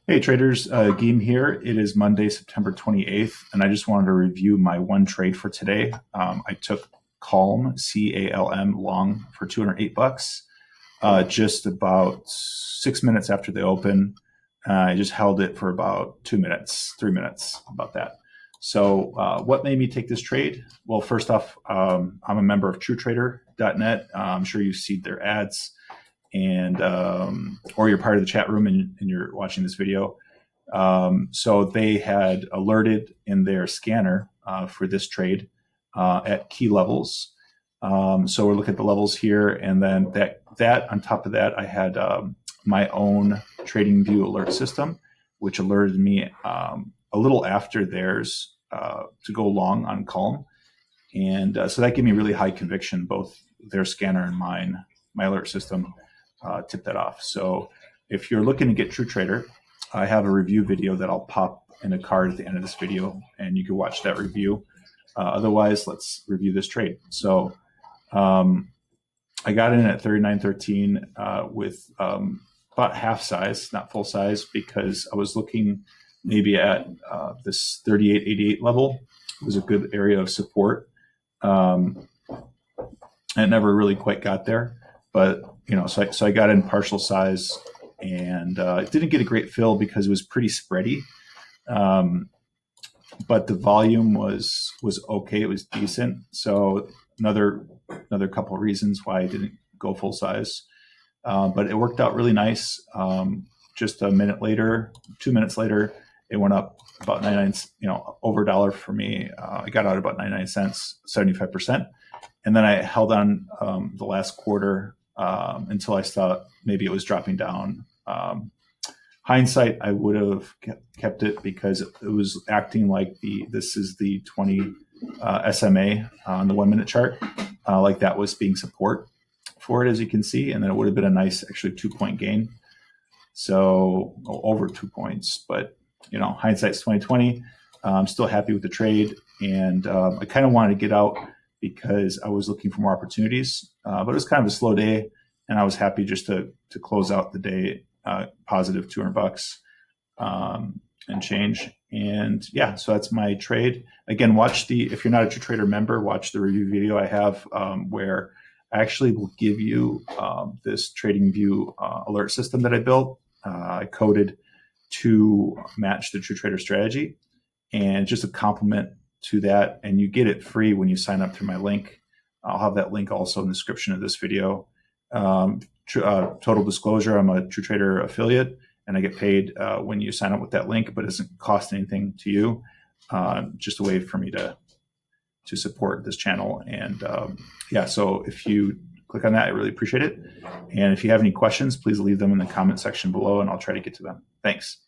Hey traders, Geem here. It is Monday, September 28th, and I just wanted to review my one trade for today. I took Calm, CALM, long for 208 bucks, just about 6 minutes after they open. I just held it for about 2 minutes, 3 minutes, about that. So what made me take this trade? Well, first off, I'm a member of TrueTrader.net. I'm sure you've seen their ads, and or you're part of the chat room and you're watching this video. So they had alerted in their scanner for this trade at key levels. So we're looking at the levels here, and then that on top of that, I had my own trading view alert system, which alerted me a little after theirs to go long on Calm. And so that gave me really high conviction, both their scanner and mine, my alert system tip that off. So if you're looking to get TrueTrader, I have a review video that I'll pop in a card at the end of this video, and you can watch that review. Otherwise, let's review this trade. So I got in at 39.13 with about half size, not full size, because I was looking maybe at this 38.88 level. It was a good area of support. And it never really quite got there, but so I got in partial size, and it didn't get a great fill because it was pretty spready. But the volume was okay. It was decent. So another couple of reasons why I didn't go full size. But it worked out really nice. Just a minute later, 2 minutes later, it went up about 99, over $1 for me. I got out about 99 cents, 75%. And then I held on the last quarter until I thought maybe it was dropping down. Hindsight, I would have kept it because it was acting like this is the 20 SMA on the 1 minute chart, like that was being support for it, as you can see, and then it would have been a nice, actually 2-point gain. So over 2 points, but hindsight's 2020. I'm still happy with the trade, and I kind of wanted to get out because I was looking for more opportunities, but it was kind of a slow day, and I was happy just to close out the day positive 200 bucks and change. And yeah, so that's my trade. Again, if you're not a TrueTrader member, watch the review video I have where I actually will give you this trading view alert system that I built. I coded to match the TrueTrader strategy, and just a compliment to that, and you get it free when you sign up through my link. I'll have that link also in the description of this video. Total disclosure, I'm a TrueTrader affiliate, and I get paid when you sign up with that link, but it doesn't cost anything to you. Just a way for me to support this channel. And yeah, so if you click on that, I really appreciate it. And if you have any questions, please leave them in the comment section below, and I'll try to get to them. Thanks.